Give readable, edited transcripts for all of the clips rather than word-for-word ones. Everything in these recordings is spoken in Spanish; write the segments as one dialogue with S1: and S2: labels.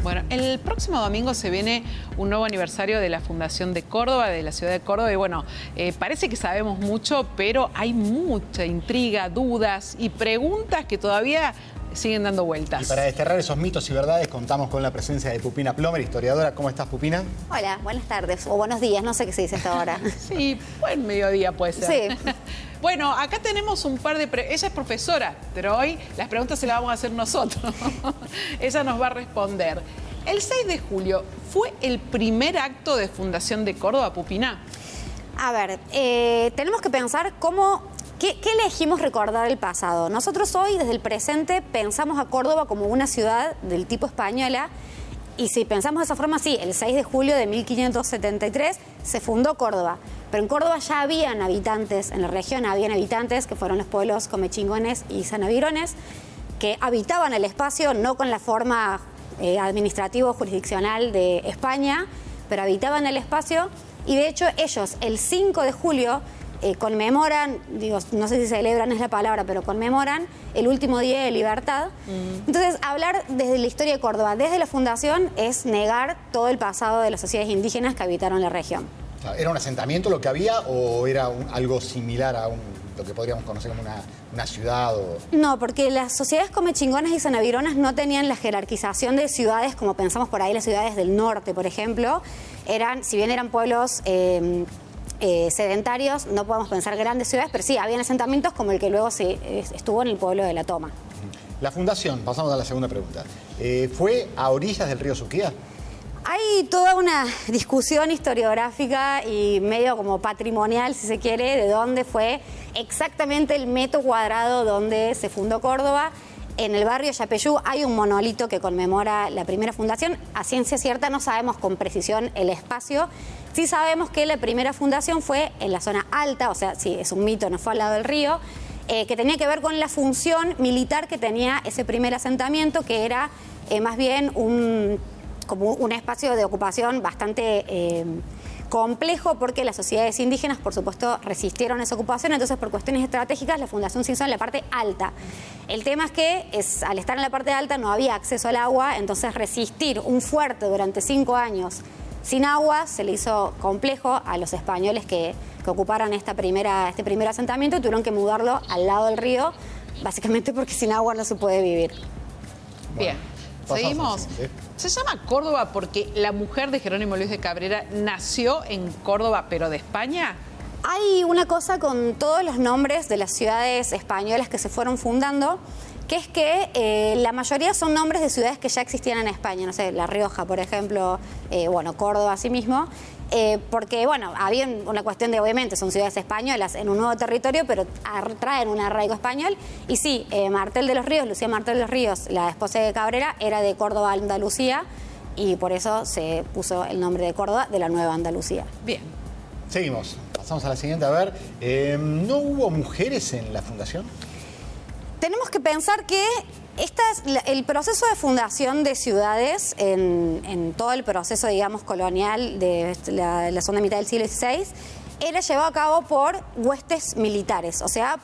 S1: Bueno, el próximo domingo se viene un nuevo aniversario de la Fundación de Córdoba, de la ciudad de Córdoba, y bueno, parece que sabemos mucho, pero hay mucha intriga, dudas y preguntas que todavía siguen dando vueltas.
S2: Y para desterrar esos mitos y verdades contamos con la presencia de Pupina Plomer, historiadora. ¿Cómo estás, Pupina?
S3: Hola, buenas tardes o buenos días, no sé qué se dice hasta ahora.
S1: Sí, buen mediodía puede ser.
S3: Sí.
S1: Bueno, acá tenemos un par de... Ella es profesora, pero hoy las preguntas se las vamos a hacer nosotros. Ella nos va a responder. El 6 de julio, ¿fue el primer acto de fundación de Córdoba, Pupina?
S3: A ver, tenemos que pensar ¿Qué elegimos recordar del pasado? Nosotros hoy, desde el presente, pensamos a Córdoba como una ciudad del tipo española. Y si pensamos de esa forma, sí, el 6 de julio de 1573 se fundó Córdoba. Pero en Córdoba ya habían habitantes, en la región habían habitantes, que fueron los pueblos comechingones y sanavirones, que habitaban el espacio, no con la forma administrativo jurisdiccional de España, pero habitaban el espacio. Y de hecho ellos, el 5 de julio... conmemoran, digo, no sé si celebran es la palabra, pero conmemoran el último día de libertad. Entonces, hablar desde la historia de Córdoba, desde la fundación, es negar todo el pasado de las sociedades indígenas que habitaron la región.
S2: ¿Era un asentamiento lo que había o era algo similar a lo que podríamos conocer como una ciudad?
S3: No, porque las sociedades comechingonas y sanavironas no tenían la jerarquización de ciudades como pensamos por ahí las ciudades del norte, por ejemplo. Si bien eran pueblos... sedentarios, no podemos pensar grandes ciudades, pero sí, habían asentamientos como el que luego estuvo en el pueblo de La Toma.
S2: La fundación, pasamos a la segunda pregunta, ¿fue a orillas del río Suquía?
S3: Hay toda una discusión historiográfica y medio como patrimonial, si se quiere, de dónde fue exactamente el metro cuadrado donde se fundó Córdoba. En el barrio Yapeyú hay un monolito que conmemora la primera fundación. A ciencia cierta no sabemos con precisión el espacio. Sí sabemos que la primera fundación fue en la zona alta, o sea, sí, es un mito, no fue al lado del río, que tenía que ver con la función militar que tenía ese primer asentamiento, que era más bien como un espacio de ocupación bastante complejo, porque las sociedades indígenas, por supuesto, resistieron esa ocupación. Entonces, por cuestiones estratégicas, la fundación se hizo en la parte alta. El tema es que al estar en la parte alta no había acceso al agua, entonces resistir un fuerte durante 5 años sin agua se le hizo complejo a los españoles que ocuparon este primer asentamiento y tuvieron que mudarlo al lado del río, básicamente porque sin agua no se puede vivir.
S1: Bien, seguimos. Se llama Córdoba porque la mujer de Jerónimo Luis de Cabrera nació en Córdoba, pero de España.
S3: Hay una cosa con todos los nombres de las ciudades españolas que se fueron fundando, que es que la mayoría son nombres de ciudades que ya existían en España, no sé, La Rioja, por ejemplo, Córdoba asimismo, porque, había una cuestión de, obviamente, son ciudades españolas en un nuevo territorio, pero traen un arraigo español, y sí, Martel de los Ríos, Lucía Martel de los Ríos, la esposa de Cabrera, era de Córdoba, Andalucía, y por eso se puso el nombre de Córdoba de la Nueva Andalucía.
S1: Bien.
S2: Seguimos, pasamos a la siguiente, a ver, ¿no hubo mujeres en la fundación?
S3: Tenemos que pensar que el proceso de fundación de ciudades en todo el proceso, digamos, colonial de la segunda mitad del siglo XVI era llevado a cabo por huestes militares, o sea,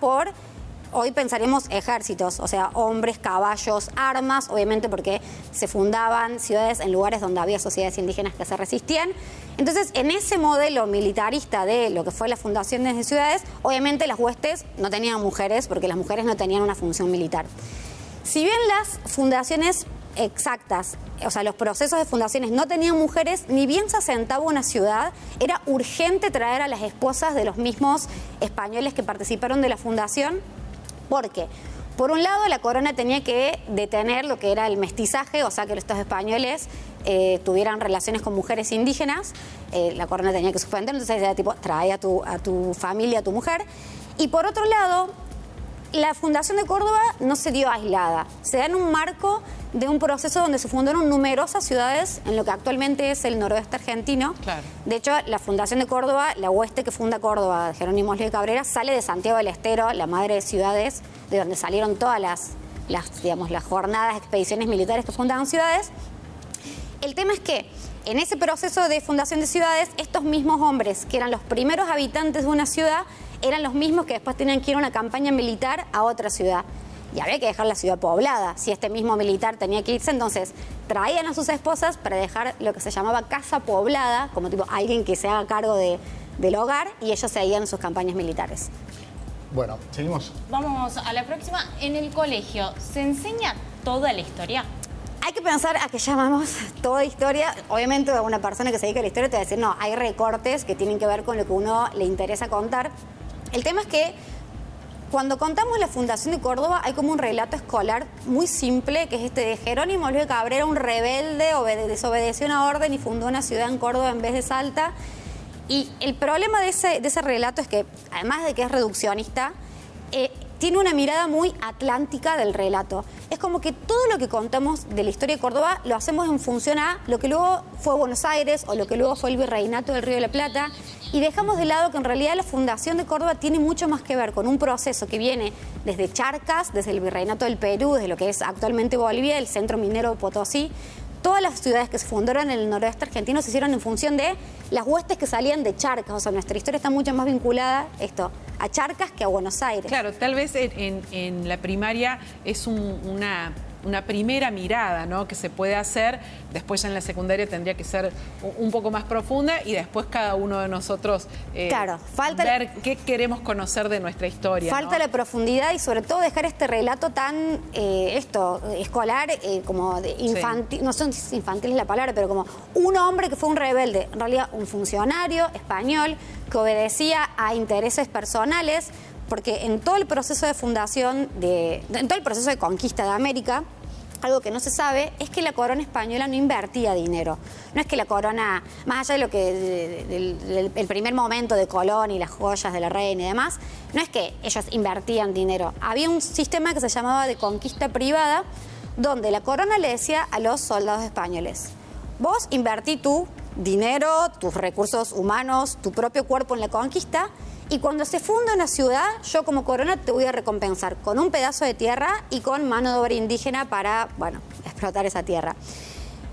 S3: hoy pensaremos ejércitos, o sea, hombres, caballos, armas, obviamente porque se fundaban ciudades en lugares donde había sociedades indígenas que se resistían. Entonces, en ese modelo militarista de lo que fue la fundación de ciudades, obviamente las huestes no tenían mujeres porque las mujeres no tenían una función militar. Si bien las fundaciones exactas, o sea, los procesos de fundaciones no tenían mujeres, ni bien se asentaba una ciudad, era urgente traer a las esposas de los mismos españoles que participaron de la fundación. ¿Por qué? Por un lado, la corona tenía que detener lo que era el mestizaje, o sea, que estos españoles tuvieran relaciones con mujeres indígenas. La corona tenía que suspender, entonces era tipo, trae a tu familia, a tu mujer. Y por otro lado, la fundación de Córdoba no se dio aislada, se da en un marco de un proceso donde se fundaron numerosas ciudades en lo que actualmente es el noroeste argentino. Claro. De hecho, la fundación de Córdoba, la hueste que funda Córdoba, Jerónimo Luis de Cabrera, sale de Santiago del Estero, la madre de ciudades, de donde salieron todas las jornadas, expediciones militares que fundaban ciudades. El tema es que en ese proceso de fundación de ciudades, estos mismos hombres, que eran los primeros habitantes de una ciudad, eran los mismos que después tenían que ir a una campaña militar a otra ciudad. y había que dejar la ciudad poblada. Si este mismo militar tenía que irse, entonces traían a sus esposas para dejar lo que se llamaba casa poblada, como tipo alguien que se haga cargo del hogar, y ellos seguían sus campañas militares.
S2: Bueno, seguimos.
S4: Vamos a la próxima. En el colegio, ¿se enseña toda la historia?
S3: Hay que pensar a qué llamamos toda historia. Obviamente una persona que se dedica a la historia te va a decir, no, hay recortes que tienen que ver con lo que uno le interesa contar. El tema es que cuando contamos la fundación de Córdoba hay como un relato escolar muy simple, que es este de Jerónimo Luis de Cabrera, un rebelde, desobedeció una orden y fundó una ciudad en Córdoba en vez de Salta. Y el problema de ese relato es que, además de que es reduccionista, tiene una mirada muy atlántica del relato. Es como que todo lo que contamos de la historia de Córdoba lo hacemos en función a lo que luego fue Buenos Aires o lo que luego fue el Virreinato del Río de la Plata, y dejamos de lado que en realidad la fundación de Córdoba tiene mucho más que ver con un proceso que viene desde Charcas, desde el Virreinato del Perú, desde lo que es actualmente Bolivia, el centro minero de Potosí. Todas las ciudades que se fundaron en el noroeste argentino se hicieron en función de las huestes que salían de Charcas. O sea, nuestra historia está mucho más vinculada a Charcas que a Buenos Aires.
S1: Claro, tal vez en la primaria es una primera mirada, ¿no?, que se puede hacer. Después ya en la secundaria tendría que ser un poco más profunda, y después cada uno de nosotros
S3: claro,
S1: ver qué queremos conocer de nuestra historia.
S3: Falta, ¿no?, la profundidad, y sobre todo dejar este relato tan escolar, como infantil, sí. No son infantiles la palabra, pero como un hombre que fue un rebelde, en realidad un funcionario español que obedecía a intereses personales, porque en todo el proceso de fundación, en todo el proceso de conquista de América, algo que no se sabe es que la corona española no invertía dinero. No es que la corona, más allá de lo que el primer momento de Colón y las joyas de la reina y demás, no es que ellos invertían dinero. Había un sistema que se llamaba de conquista privada, donde la corona le decía a los soldados españoles: vos invertí tu dinero, tus recursos humanos, tu propio cuerpo en la conquista, y cuando se funda una ciudad, yo como corona te voy a recompensar con un pedazo de tierra y con mano de obra indígena para, bueno, explotar esa tierra.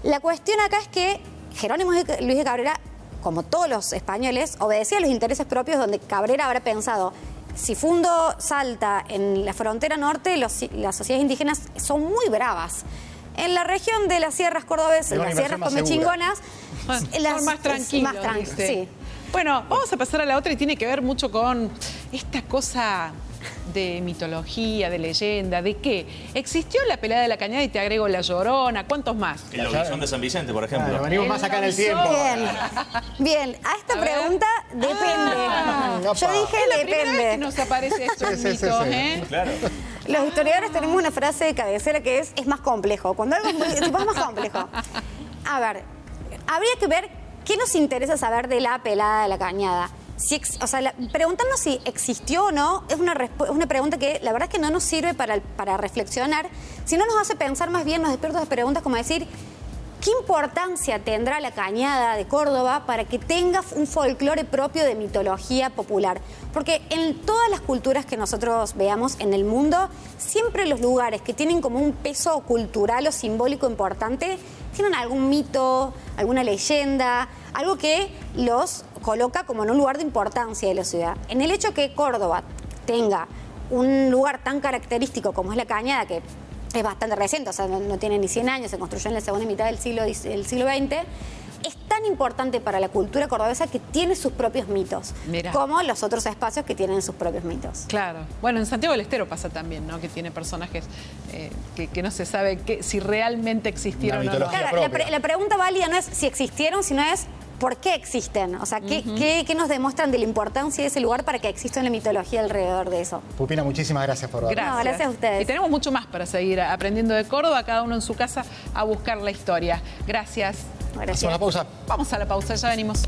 S3: La cuestión acá es que Jerónimo Luis de Cabrera, como todos los españoles, obedecía a los intereses propios, donde Cabrera habrá pensado: si fundo Salta en la frontera norte, las sociedades indígenas son muy bravas. En la región de las sierras cordobesas, las sierras comechingonas,
S1: son más tranquilos.
S3: Sí.
S1: Bueno, vamos a pasar a la otra, y tiene que ver mucho con esta cosa de mitología, de leyenda, de qué. ¿Existió la pelea de la Cañada y te agrego la Llorona? ¿Cuántos más?
S5: El Lobizón de San Vicente, por ejemplo.
S2: Claro, venimos más acá en el tiempo.
S3: Bien, a esta pregunta depende. Yo dije
S1: es la primera
S3: depende.
S1: vez que nos aparece esto en mitos, ¿eh?
S5: Claro.
S3: Los historiadores tenemos una frase de cabecera que es más complejo. Cuando algo es más complejo. A ver, habría que ver qué nos interesa saber de la pelada de la Cañada. Preguntarnos si existió o no es una pregunta que la verdad es que no nos sirve para reflexionar, sino nos hace pensar más bien, nos despierta de preguntas como decir: ¿qué importancia tendrá la Cañada de Córdoba para que tenga un folclore propio de mitología popular? Porque en todas las culturas que nosotros veamos en el mundo, siempre los lugares que tienen como un peso cultural o simbólico importante tienen algún mito, alguna leyenda, algo que los coloca como en un lugar de importancia de la ciudad. En el hecho que Córdoba tenga un lugar tan característico como es la Cañada, que es bastante reciente, o sea, no tiene ni 100 años, se construyó en la segunda mitad del siglo XX, es tan importante para la cultura cordobesa que tiene sus propios mitos, como los otros espacios que tienen sus propios mitos.
S1: Claro. Bueno, en Santiago del Estero pasa también, ¿no?, que tiene personajes que no se sabe si realmente existieron o no.
S3: Claro, la pregunta válida no es si existieron, sino es ¿por qué existen? O sea, ¿qué nos demuestran de la importancia de ese lugar para que exista una mitología alrededor de eso?
S2: Pupina, muchísimas gracias por vernos.
S3: No, gracias a ustedes.
S1: Y tenemos mucho más para seguir aprendiendo de Córdoba, cada uno en su casa, a buscar la historia. Gracias.
S3: Gracias.
S2: Hacemos la pausa.
S1: Vamos a la pausa, ya venimos.